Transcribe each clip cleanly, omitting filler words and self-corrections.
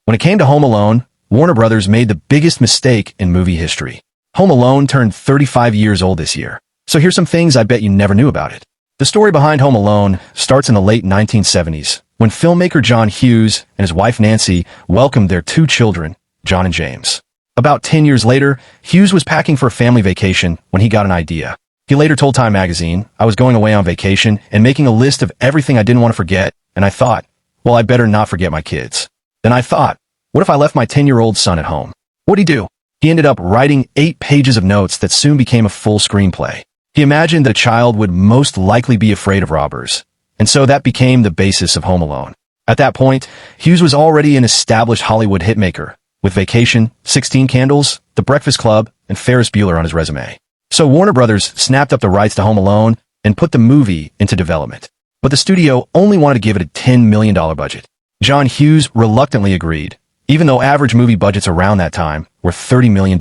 When it came to Home Alone, Warner Brothers made the biggest mistake in movie history. Home Alone turned 35 years old this year. So here's some things I bet you never knew about it. The story behind Home Alone starts in the late 1970s, when filmmaker John Hughes and his wife Nancy welcomed their two children, John and James. About 10 years later, Hughes was packing for a family vacation when he got an idea. He later told Time magazine, "I was going away on vacation and making a list of everything I didn't want to forget, and I thought, well, I better not forget my kids. Then I thought, what if I left my 10-year-old son at home?" What'd he do? He ended up writing 8 pages of notes that soon became a full screenplay. He imagined that a child would most likely be afraid of robbers, and so that became the basis of Home Alone. At that point, Hughes was already an established Hollywood hitmaker, with Vacation, 16 Candles, The Breakfast Club, and Ferris Bueller on his resume. So Warner Brothers snapped up the rights to Home Alone and put the movie into development. But the studio only wanted to give it a $10 million budget. John Hughes reluctantly agreed, even though average movie budgets around that time were $30 million.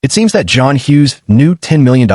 It seems that John Hughes knew $10 million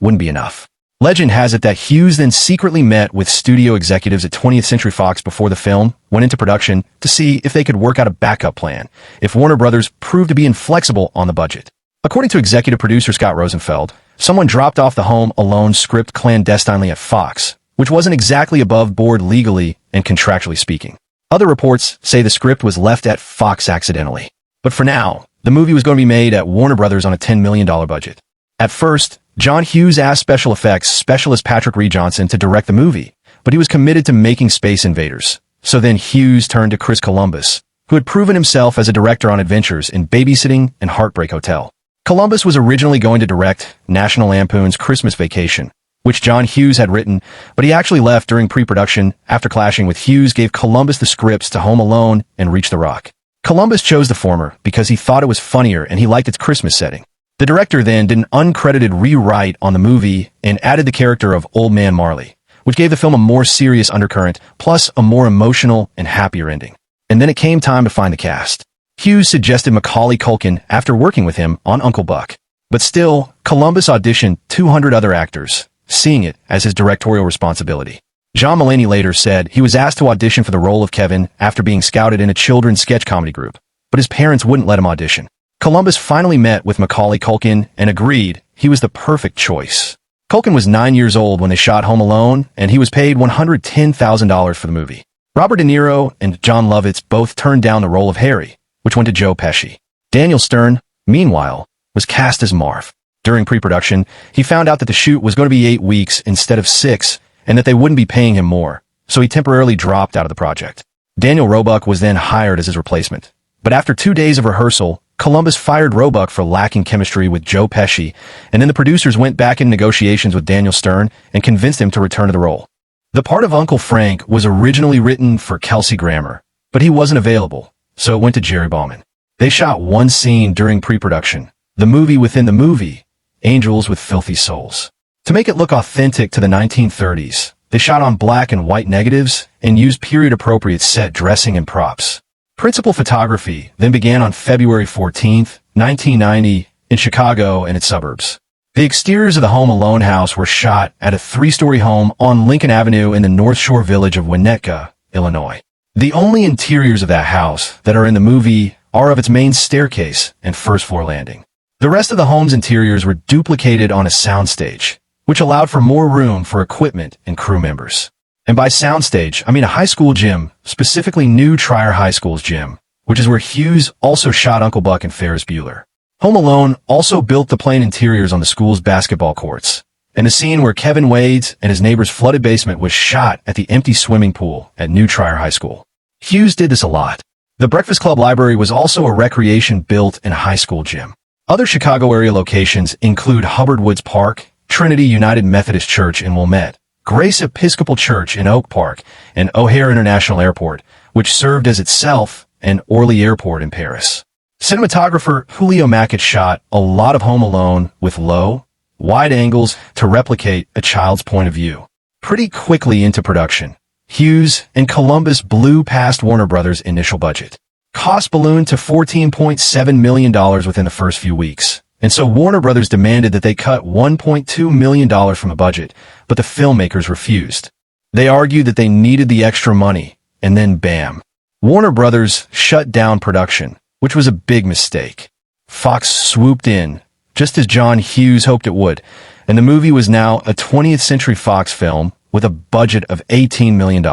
wouldn't be enough. Legend has it that Hughes then secretly met with studio executives at 20th Century Fox before the film went into production to see if they could work out a backup plan if Warner Brothers proved to be inflexible on the budget. According to executive producer Scott Rosenfeld, someone dropped off the Home Alone script clandestinely at Fox, which wasn't exactly above board legally and contractually speaking. Other reports say the script was left at Fox accidentally. But for now, the movie was going to be made at Warner Brothers on a $10 million budget. At first, John Hughes asked special effects specialist Patrick Reed Johnson to direct the movie, but he was committed to making Space Invaders. So then Hughes turned to Chris Columbus, who had proven himself as a director on adventures in Babysitting and Heartbreak Hotel. Columbus was originally going to direct National Lampoon's Christmas Vacation, which John Hughes had written, but he actually left during pre-production after clashing with Hughes gave Columbus the scripts to Home Alone and Reach the Rock. Columbus chose the former because he thought it was funnier and he liked its Christmas setting. The director then did an uncredited rewrite on the movie and added the character of Old Man Marley, which gave the film a more serious undercurrent, plus a more emotional and happier ending. And then it came time to find the cast. Hughes suggested Macaulay Culkin after working with him on Uncle Buck. But still, Columbus auditioned 200 other actors, seeing it as his directorial responsibility. John Mulaney later said he was asked to audition for the role of Kevin after being scouted in a children's sketch comedy group, but his parents wouldn't let him audition. Columbus finally met with Macaulay Culkin and agreed he was the perfect choice. Culkin was 9 years old when they shot Home Alone, and he was paid $110,000 for the movie. Robert De Niro and John Lovitz both turned down the role of Harry, which went to Joe Pesci. Daniel Stern, meanwhile, was cast as Marv. During pre-production, he found out that the shoot was going to be 8 weeks instead of 6, and that they wouldn't be paying him more, so he temporarily dropped out of the project. Daniel Roebuck was then hired as his replacement. But after 2 days of rehearsal, Columbus fired Roebuck for lacking chemistry with Joe Pesci, and then the producers went back in negotiations with Daniel Stern and convinced him to return to the role. The part of Uncle Frank was originally written for Kelsey Grammer, but he wasn't available, so it went to Jerry Bauman. They shot one scene during pre-production, the movie within the movie, Angels with Filthy Souls. To make it look authentic to the 1930s, they shot on black and white negatives and used period-appropriate set dressing and props. Principal photography then began on February 14, 1990, in Chicago and its suburbs. The exteriors of the Home Alone house were shot at a 3-story home on Lincoln Avenue in the North Shore village of Winnetka, Illinois. The only interiors of that house that are in the movie are of its main staircase and first-floor landing. The rest of the home's interiors were duplicated on a soundstage, which allowed for more room for equipment and crew members. And by soundstage, I mean a high school gym, specifically New Trier High School's gym, which is where Hughes also shot Uncle Buck and Ferris Bueller. Home Alone also built the plain interiors on the school's basketball courts, and the scene where Kevin Wade's and his neighbor's flooded basement was shot at the empty swimming pool at New Trier High School. Hughes did this a lot. The Breakfast Club library was also a recreation-built and high school gym. Other Chicago area locations include Hubbard Woods Park, Trinity United Methodist Church in Wilmette, Grace Episcopal Church in Oak Park, and O'Hare International Airport, which served as itself an Orly Airport in Paris. Cinematographer Julio Mackett shot a lot of Home Alone with low, wide angles to replicate a child's point of view. Pretty quickly into production, Hughes and Columbus blew past Warner Brothers' initial budget. Cost ballooned to $14.7 million within the first few weeks. And so Warner Brothers demanded that they cut $1.2 million from the budget, but the filmmakers refused. They argued that they needed the extra money, and then bam. Warner Brothers shut down production, which was a big mistake. Fox swooped in, just as John Hughes hoped it would, and the movie was now a 20th Century Fox film with a budget of $18 million.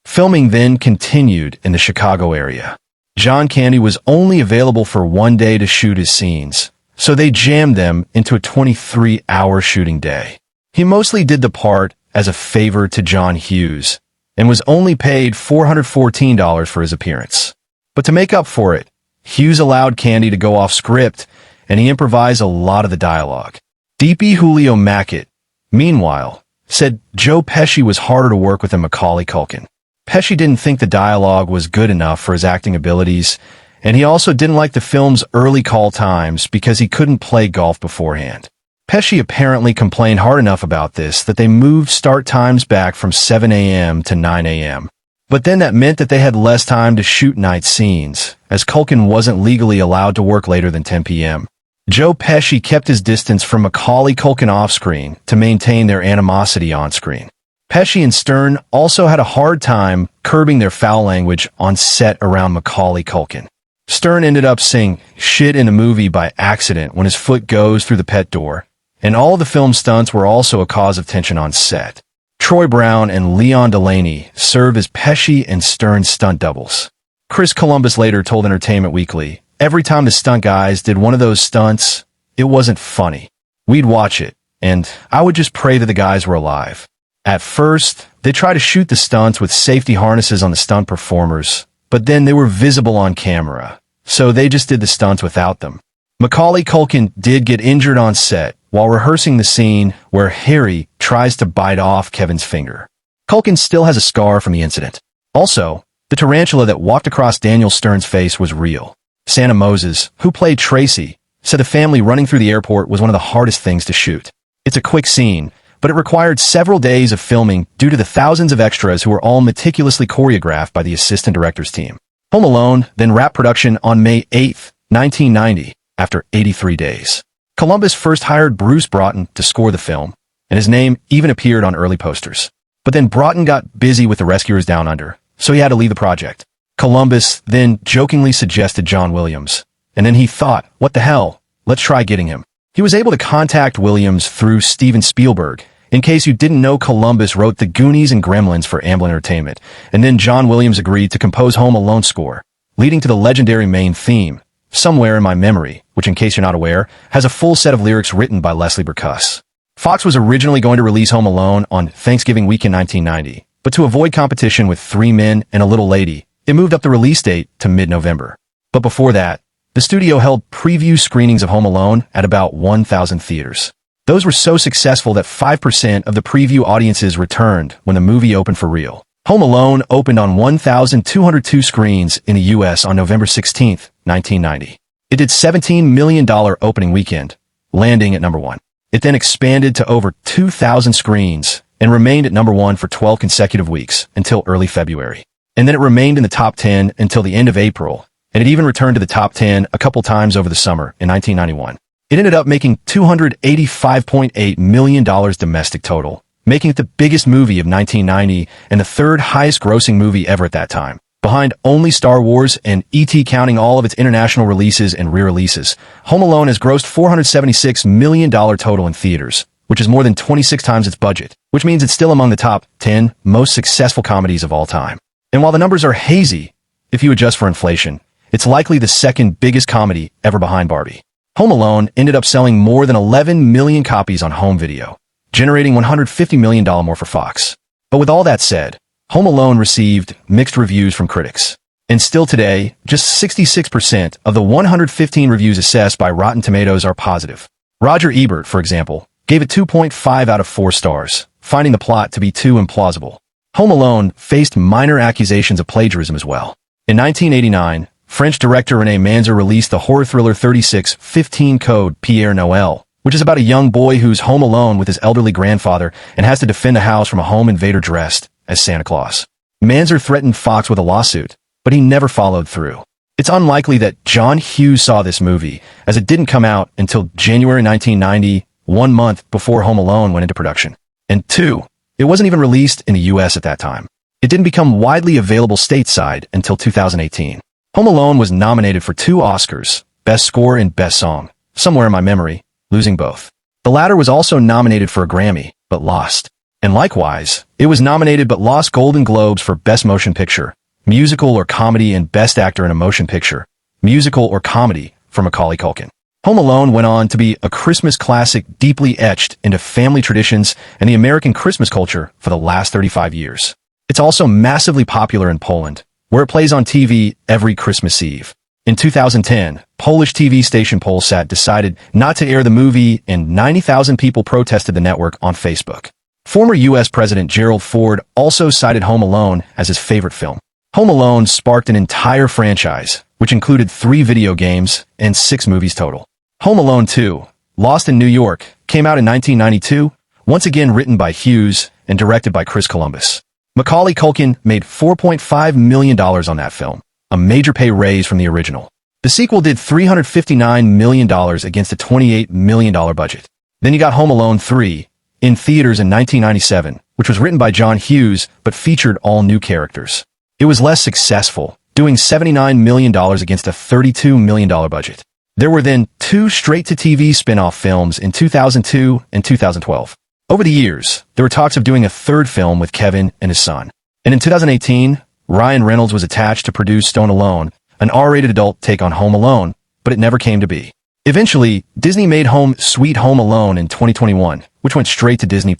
Filming then continued in the Chicago area. John Candy was only available for one day to shoot his scenes, so they jammed them into a 23-hour shooting day. He mostly did the part as a favor to John Hughes, and was only paid $414 for his appearance. But to make up for it, Hughes allowed Candy to go off script, and he improvised a lot of the dialogue. DP Julio Mackett, meanwhile, said Joe Pesci was harder to work with than Macaulay Culkin. Pesci didn't think the dialogue was good enough for his acting abilities, and he also didn't like the film's early call times because he couldn't play golf beforehand. Pesci apparently complained hard enough about this that they moved start times back from 7 a.m. to 9 a.m. But then that meant that they had less time to shoot night scenes, as Culkin wasn't legally allowed to work later than 10 p.m. Joe Pesci kept his distance from Macaulay Culkin off-screen to maintain their animosity on-screen. Pesci and Stern also had a hard time curbing their foul language on set around Macaulay Culkin. Stern ended up saying shit in the movie by accident when his foot goes through the pet door, and all of the film stunts were also a cause of tension on set. Troy Brown and Leon Delaney served as Pesci and Stern stunt doubles. Chris Columbus later told Entertainment Weekly, "Every time the stunt guys did one of those stunts, it wasn't funny. We'd watch it, and I would just pray that the guys were alive. At first, they tried to shoot the stunts with safety harnesses on the stunt performers, but then they were visible on camera, so they just did the stunts without them." Macaulay Culkin did get injured on set while rehearsing the scene where Harry tries to bite off Kevin's finger. Culkin still has a scar from the incident. Also, the tarantula that walked across Daniel Stern's face was real. Santa Moses, who played Tracy, said the family running through the airport was one of the hardest things to shoot. It's a quick scene, but it required several days of filming due to the thousands of extras who were all meticulously choreographed by the assistant director's team. Home Alone then wrapped production on May 8, 1990, after 83 days. Columbus first hired Bruce Broughton to score the film, and his name even appeared on early posters. But then Broughton got busy with the Rescuers Down Under, so he had to leave the project. Columbus then jokingly suggested John Williams, and then he thought, what the hell, let's try getting him. He was able to contact Williams through Steven Spielberg. In case you didn't know, Columbus wrote The Goonies and Gremlins for Amblin Entertainment, and then John Williams agreed to compose Home Alone score, leading to the legendary main theme, Somewhere in My Memory, which, in case you're not aware, has a full set of lyrics written by Leslie Bricusse. Fox was originally going to release Home Alone on Thanksgiving weekend 1990, but to avoid competition with Three Men and a Little Lady, it moved up the release date to mid-November. But before that, the studio held preview screenings of Home Alone at about 1,000 theaters. Those were so successful that 5% of the preview audiences returned when the movie opened for real. Home Alone opened on 1,202 screens in the U.S. on November 16, 1990. It did $17 million opening weekend, landing at number 1. It then expanded to over 2,000 screens and remained at number 1 for 12 consecutive weeks until early February. And then it remained in the top 10 until the end of April, and it even returned to the top 10 a couple times over the summer in 1991. It ended up making $285.8 million domestic total, making it the biggest movie of 1990 and the third highest grossing movie ever at that time, behind only Star Wars and E.T. Counting all of its international releases and re-releases. Home Alone has grossed $476 million total in theaters, which is more than 26 times its budget, which means it's still among the top 10 most successful comedies of all time. And while the numbers are hazy, if you adjust for inflation, it's likely the second biggest comedy ever behind Barbie. Home Alone ended up selling more than 11 million copies on home video, generating $150 million more for Fox. But with all that said, Home Alone received mixed reviews from critics. And still today, just 66% of the 115 reviews assessed by Rotten Tomatoes are positive. Roger Ebert, for example, gave it 2.5 out of 4 stars, finding the plot to be too implausible. Home Alone faced minor accusations of plagiarism as well. In 1989, French director René Manzer released the horror thriller 3615 Code Pierre Noël, which is about a young boy who's home alone with his elderly grandfather and has to defend a house from a home invader dressed as Santa Claus. Manzer threatened Fox with a lawsuit, but he never followed through. It's unlikely that John Hughes saw this movie, as it didn't come out until January 1990, 1 month before Home Alone went into production. And 2, it wasn't even released in the US at that time. It didn't become widely available stateside until 2018. Home Alone was nominated for 2 Oscars, Best Score and Best Song, somewhere in my memory, losing both. The latter was also nominated for a Grammy, but lost. And likewise, it was nominated but lost Golden Globes for Best Motion Picture, Musical or Comedy, and Best Actor in a Motion Picture, Musical or Comedy for Macaulay Culkin. Home Alone went on to be a Christmas classic deeply etched into family traditions and the American Christmas culture for the last 35 years. It's also massively popular in Poland, where it plays on TV every Christmas Eve. In 2010, Polish TV station Polsat decided not to air the movie, and 90,000 people protested the network on Facebook. Former U.S. President Gerald Ford also cited Home Alone as his favorite film. Home Alone sparked an entire franchise, which included 3 video games and 6 movies total. Home Alone 2, Lost in New York, came out in 1992, once again written by Hughes and directed by Chris Columbus. Macaulay Culkin made $4.5 million on that film, a major pay raise from the original. The sequel did $359 million against a $28 million budget. Then you got Home Alone 3, in theaters in 1997, which was written by John Hughes but featured all new characters. It was less successful, doing $79 million against a $32 million budget. There were then 2 straight-to-TV spin-off films in 2002 and 2012. Over the years, there were talks of doing a 3rd film with Kevin and his son. And in 2018, Ryan Reynolds was attached to produce Stone Alone, an R-rated adult take on Home Alone, but it never came to be. Eventually, Disney made Home Sweet Home Alone in 2021, which went straight to Disney+.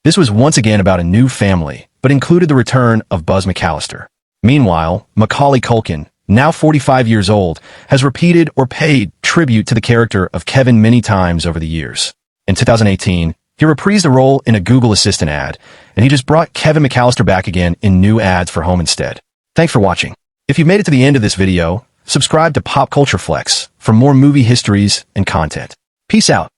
This was once again about a new family, but included the return of Buzz McAllister. Meanwhile, Macaulay Culkin, now 45 years old, has repeated or paid tribute to the character of Kevin many times over the years. In 2018, he reprised the role in a Google Assistant ad, and he just brought Kevin McAllister back again in new ads for Home instead. Thanks for watching. If you've made it to the end of this video, subscribe to Pop Culture Flex for more movie histories and content. Peace out.